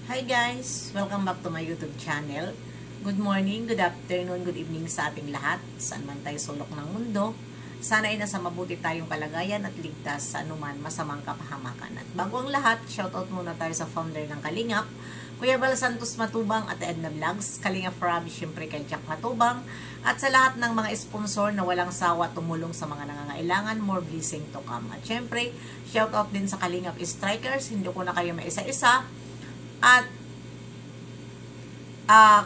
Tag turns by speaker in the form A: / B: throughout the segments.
A: Hi guys! Welcome back to my YouTube channel. Good morning, good afternoon, good evening sa ating lahat. Saan man tayo sulok ng mundo. Sana ay nasa mabuti tayong kalagayan at ligtas sa anuman masamang kapahamakan. At bago ang lahat, shoutout muna tayo sa founder ng Kalingap, Kuya Bal Santos Matubang at Edna Vlogs, Kalingap Rob, syempre kay Jack Matubang, at sa lahat ng mga sponsor na walang sawa tumulong sa mga nangangailangan, more blessing to come. At syempre, shoutout din sa Kalingap Strikers, hindi ko na kayo maisa-isa. At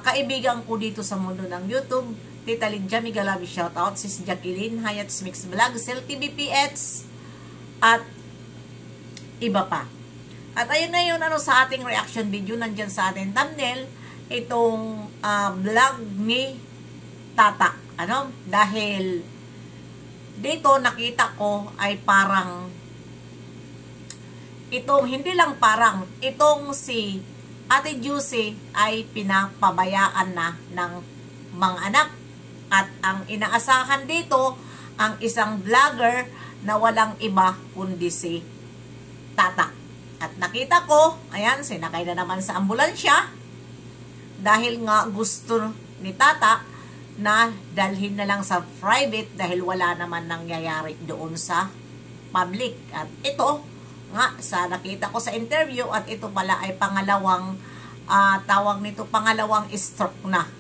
A: kaibigan ko dito sa mundo ng YouTube, Tita Lydia Migalabi shoutout, Sis Jacqueline, Hayat's Mix Vlog, Sel TVPX, at iba pa. At ayun na yun, sa ating reaction video, nandyan sa ating thumbnail, itong vlog ni Tata. Dahil dito nakita ko ay parang hindi lang parang, itong si Ate Juicy ay pinapabayaan na ng mga anak. At ang inaasahan dito, ang isang vlogger na walang iba kundi si Tata. At nakita ko, ayan, sinakay na naman sa ambulansya. Dahil nga gusto ni Tata na dalhin na lang sa private dahil wala naman nangyayari doon sa public. At ito, nga sa nakita ko sa interview, at ito pala ay pangalawang pangalawang stroke na.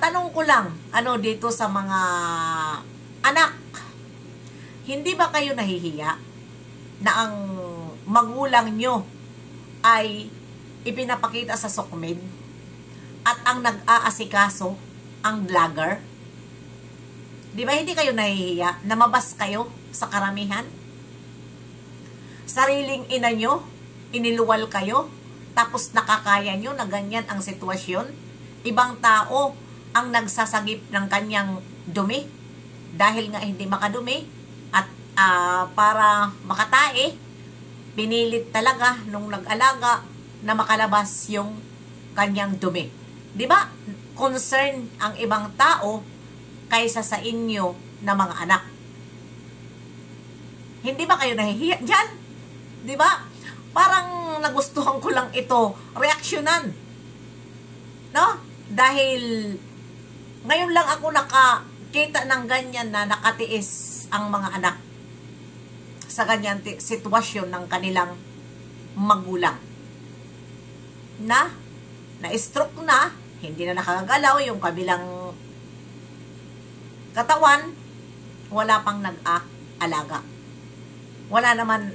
A: Tanong ko lang dito sa mga anak, hindi ba kayo nahihiya na ang magulang nyo ay ipinapakita sa sokmed at ang nag-aasikaso ang vlogger? Di ba hindi kayo nahihiya na mabas kayo sa karamihan? Sariling ina nyo, iniluwal kayo, tapos nakakaya nyo na ganyan ang sitwasyon. Ibang tao ang nagsasagip ng kanyang dumi dahil nga hindi makadumi at para makatae, pinilit talaga nung nag-alaga na makalabas yung kanyang dumi. Di ba? Concern ang ibang tao kaysa sa inyo na mga anak. Hindi ba kayo nahihiya dyan? Di ba? Parang nagustuhan ko lang ito reaksyonan. No? Dahil ngayon lang ako nakakita ng ganyan na nakatiis ang mga anak sa ganyan sitwasyon ng kanilang magulang. Na-stroke na, hindi na nakagalaw yung kabilang katawan, wala pang nag-aalaga. Wala naman,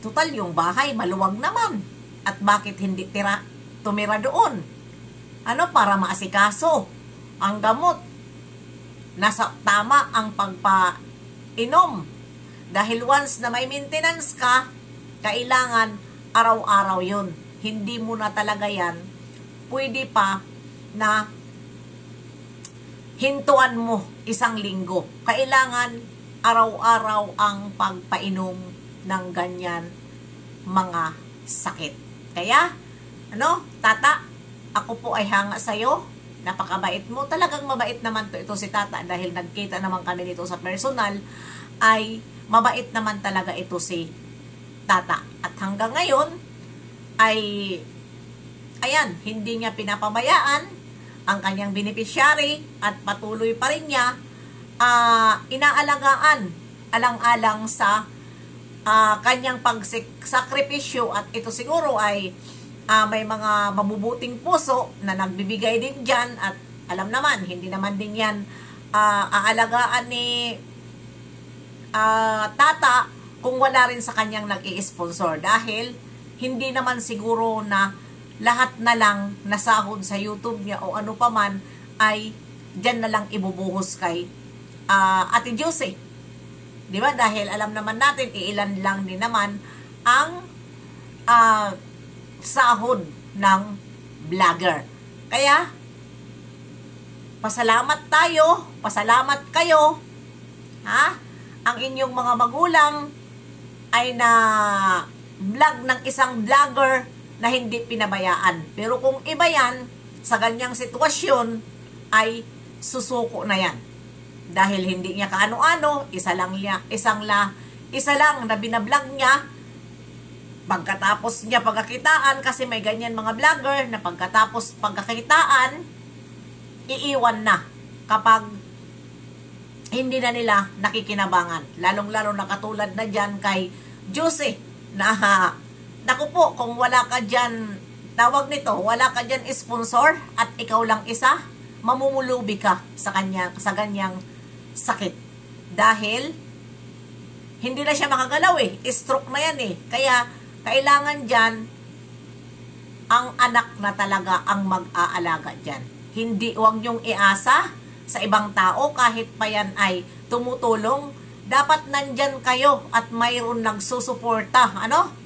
A: total yung bahay, maluwag naman. At bakit hindi tumira doon? Para maasikaso ang gamot. Nasa tama ang pagpainom. Dahil once na may maintenance ka, kailangan araw-araw yun. Hindi mo na talaga yan. Pwede pa na hintuan mo isang linggo. Kailangan araw-araw ang pagpainom ng ganyan mga sakit. Kaya, Tata, ako po ay hanga sa'yo. Napakabait mo. Talagang mabait naman ito si Tata dahil nagkita naman kami nito sa personal, ay mabait naman talaga ito si Tata. At hanggang ngayon, ay ayan, hindi niya pinapabayaan ang kanyang beneficiary at patuloy pa rin niya inaalagaan alang-alang sa kanyang pagsakripisyo. At ito siguro ay may mga mabubuting puso na nagbibigay din dyan. At alam naman, hindi naman din yan aalagaan ni Tata kung wala rin sa kanyang nag-i-sponsor. Dahil hindi naman siguro na lahat na lang nasahod sa YouTube niya o ano pa man ay dyan na lang ibubuhos kay Ate Juicy. Di ba? Dahil alam naman natin, iilan lang din naman ang sahod ng vlogger. Kaya, pasalamat tayo, pasalamat kayo, ang inyong mga magulang ay na vlog ng isang vlogger na hindi pinabayaan. Pero kung iba yan, sa ganyang sitwasyon, ay susuko na yan. Dahil hindi niya kaano-ano, isa lang na binablog niya, Pagkatapos niya pagkakitaan, kasi may ganyan mga vlogger na pagkatapos pagkakitaan, iiwan na kapag hindi na nila nakikinabangan. Lalong-lalo na katulad na dyan kay Juicy na naku po, kung wala ka dyan, tawag nito, wala ka dyan sponsor at ikaw lang isa, mamumulubi ka sa ganyang sakit. Dahil hindi na siya makagalaw stroke na yan Kaya kailangan dyan ang anak na talaga ang mag-aalaga dyan. Hindi, huwag niyong iasa sa ibang tao kahit pa yan ay tumutulong. Dapat nandyan kayo at mayroon nagsusuporta,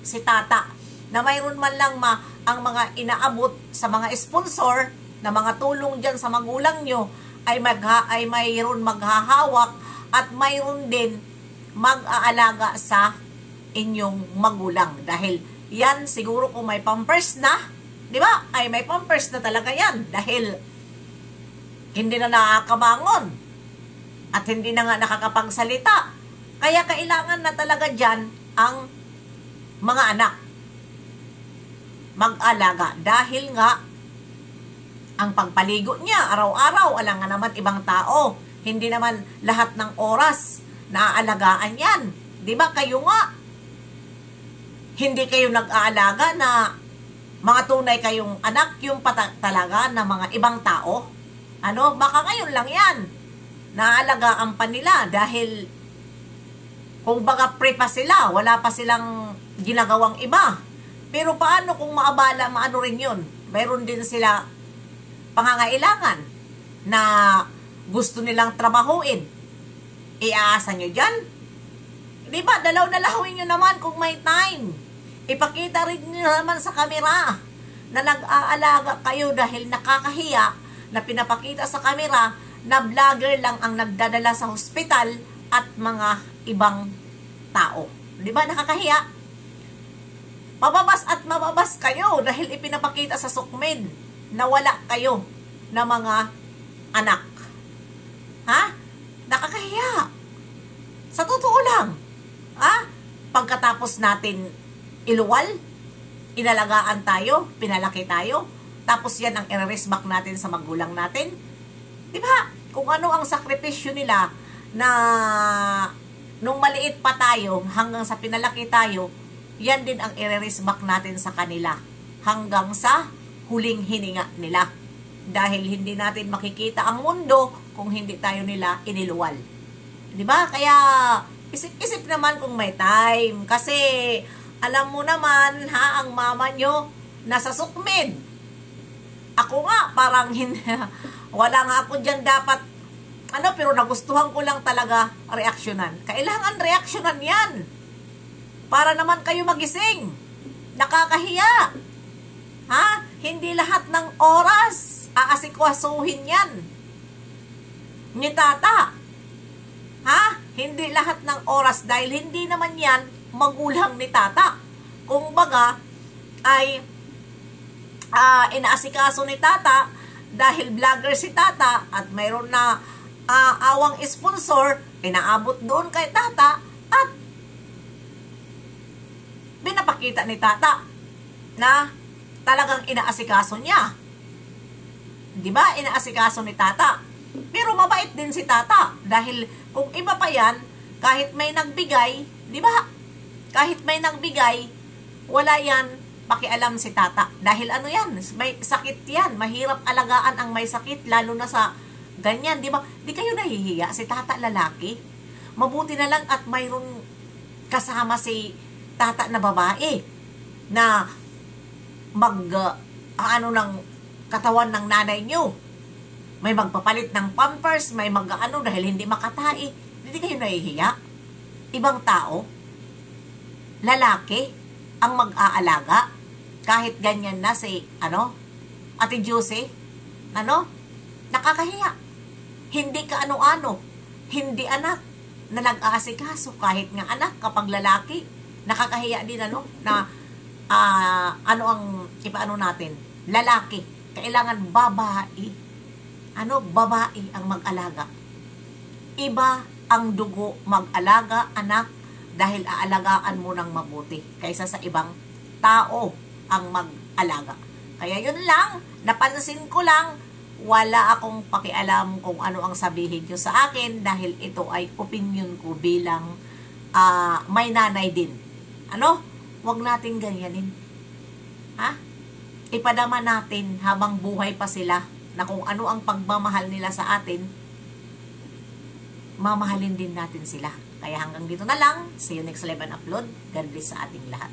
A: si tata, na mayroon man lang ang mga inaabot sa mga sponsor na mga tulong dyan sa magulang nyo ay mayroon maghahawak at mayroon din mag-aalaga sa inyong magulang. Dahil yan siguro kung may pampers na, di ba? Ay may pampers na talaga yan dahil hindi na nakakabangon at hindi na nga nakakapagsalita. Kaya kailangan na talaga dyan ang mga anak mag-alaga. Dahil nga, ang pagpaligo niya, araw-araw, alam nga naman ibang tao. Hindi naman lahat ng oras naaalagaan yan. Di ba kayo nga? Hindi kayo nag-aalaga na mga tunay kayong anak, yung talaga na mga ibang tao. Baka ngayon lang yan. Naalagaan pa nila dahil kung baga pre pa sila, wala pa silang ginagawang iba. Pero paano kung maabala, maano rin yun? Mayroon din sila pangangailangan na gusto nilang trabahuin. Iaasa nyo dyan? Di ba? Dalaw-dalawin nyo naman kung may time. Ipakita rin nyo naman sa kamera na nag-aalaga kayo dahil nakakahiya na pinapakita sa kamera na vlogger lang ang nagdadala sa hospital at mga ibang tao. Di ba? Nakakahiya. Mababas at mababas kayo dahil ipinapakita sa SOCMED na wala kayo na mga anak. Ha? Nakakahiya. Sa totoo lang. Ha? Pagkatapos natin iluwal, inalagaan tayo, pinalaki tayo, tapos yan ang i-raise back natin sa magulang natin. Di ba? Kung ano ang sakripisyo nila na nung maliit pa tayo hanggang sa pinalaki tayo, yan din ang i-raise back natin sa kanila hanggang sa huling hininga nila. Dahil hindi natin makikita ang mundo kung hindi tayo nila iniluwal. Di ba? Kaya isip-isip naman kung may time. Kasi alam mo naman ang mama nyo nasa SOCMED. Ako nga parang wala nga ako dyan dapat pero nagustuhan ko lang talaga reaksyonan. Kailangan reaksyonan yan. Para naman kayo magising. Nakakahiya. Hindi lahat ng oras aasikasuhin yan ni tata. Hindi lahat ng oras dahil hindi naman yan magulang ni tata. Kung baga ay inaasikaso ni tata dahil vlogger si tata at mayroon na awang sponsor, inaabot doon kay tata at binapakita ni tata na talagang inaasikaso niya. Di ba? Inaasikaso ni tata. Pero mabait din si tata dahil kung iba pa yan, kahit may nagbigay, di ba? Kahit may nagbigay, wala yan pakialam si tata. Dahil yan, may sakit yan. Mahirap alagaan ang may sakit, lalo na sa ganyan, di ba? Di kayo nahihiya, si tata lalaki. Mabuti na lang at mayroon kasama si tata na babae na ng katawan ng nanay nyo. May magpapalit ng pampers, may dahil hindi makatai. Hindi kayo nahihiya. Ibang tao, lalaki, ang mag-aalaga. Kahit ganyan na si, Ate Juicy, nakakahiya. Hindi ka ano-ano, hindi anak na nag-aasikaso. Kahit nga anak, kapag lalaki, nakakahiya din na ang ipaano natin, lalaki, kailangan babae. Babae ang mag-alaga. Iba ang dugo mag-alaga, anak, dahil aalagaan mo ng mabuti kaysa sa ibang tao ang mag-alaga. Kaya yun lang, napansin ko lang, wala akong pakialam kung ano ang sabihin nyo sa akin dahil ito ay opinion ko bilang may nanay din. Ano? Huwag natin ganyanin. Ha? Ipadama natin habang buhay pa sila na kung ano ang pagmamahal nila sa atin, mamahalin din natin sila. Kaya hanggang dito na lang. See you next live and upload. God bless sa ating lahat.